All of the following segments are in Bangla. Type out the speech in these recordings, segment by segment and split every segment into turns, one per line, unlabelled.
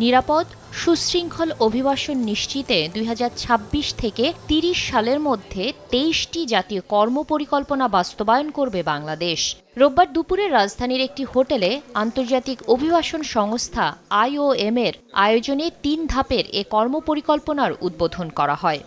নিরাপদ, সুশৃঙ্খল অভিবাসন নিশ্চিতে ২০২৬ থেকে ৩০ সালের মধ্যে ২৩টি জাতীয় কর্মপরিকল্পনা বাস্তবায়ন করবে বাংলাদেশ। রোববার দুপুরে রাজধানীর একটি হোটেলে আন্তর্জাতিক অভিবাসন সংস্থা IOM এর আয়োজনে ৩ ধাপের এ কর্মপরিকল্পনার উদ্বোধন করা হয়।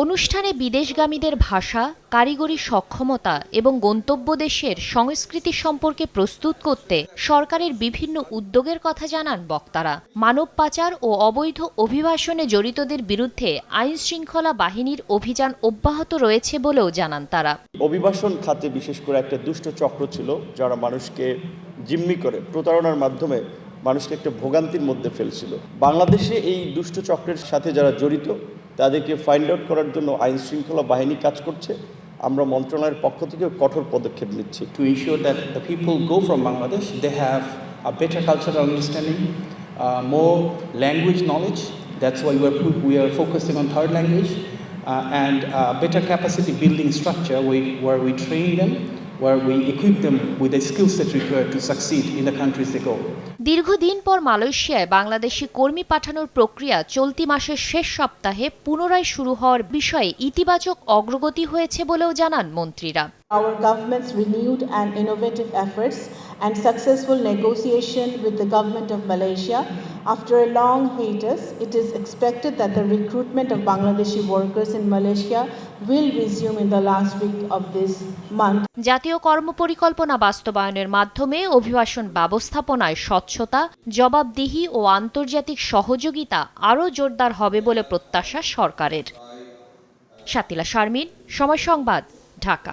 অনুষ্ঠানে বিদেশগামীদের ভাষা, কারিগরি সক্ষমতা এবং গন্তব্য দেশের সংস্কৃতি সম্পর্কে প্রস্তুত করতে সরকারের বিভিন্ন উদ্যোগের কথা জানান বক্তারা। মানব পাচার ও অবৈধ অভিবাসনে জড়িতদের বিরুদ্ধে আইনশৃঙ্খলা বাহিনীর অভিযান অব্যাহত রয়েছে বলেও জানান তারা।
অভিবাসন খাতে বিশেষ করে একটা দুষ্ট চক্র ছিল, যারা মানুষকে জিম্মি করে প্রতারণার মাধ্যমে মানুষকে একটা ভোগান্তির মধ্যে ফেলছিল। বাংলাদেশে এই দুষ্ট চক্রের সাথে যারা জড়িত তাদেরকে ফাইন্ড আউট করার জন্য আইন শৃঙ্খলা বাহিনী কাজ করছে। আমরা মন্ত্রণালয়ের পক্ষ থেকে কঠোর পদক্ষেপ নিচ্ছি।
To ensure that the people go from Bangladesh, they have a better cultural understanding, more language knowledge. That's why we are focusing on third language, and better capacity building structure where we train them, where we equip them with the skill set required to succeed in the countries they go.
দীর্ঘদিন পর মালয়েশিয়ায় বাংলাদেশি কর্মী পাঠানোর প্রক্রিয়া চলতি মাসের শেষ সপ্তাহে পুনরায় শুরু হওয়ার বিষয়ে ইতিবাচক অগ্রগতি হয়েছে বলেও জানান মন্ত্রীরা।
Our government's renewed and innovative efforts and successful negotiation with the government of Malaysia. After a long hiatus, it is expected that the recruitment of Bangladeshi workers in Malaysia will resume in the last week of this month.
জাতীয় কর্মপরিকল্পনা বাস্তবায়নের মাধ্যমে অভিবাসন ব্যবস্থাপনায় স্বচ্ছতা, জবাবদিহি ও আন্তর্জাতিক সহযোগিতা আরও জোরদার হবে বলে প্রত্যাশা সরকারের। শাতিলা শারমিন, সময় সংবাদ, ঢাকা।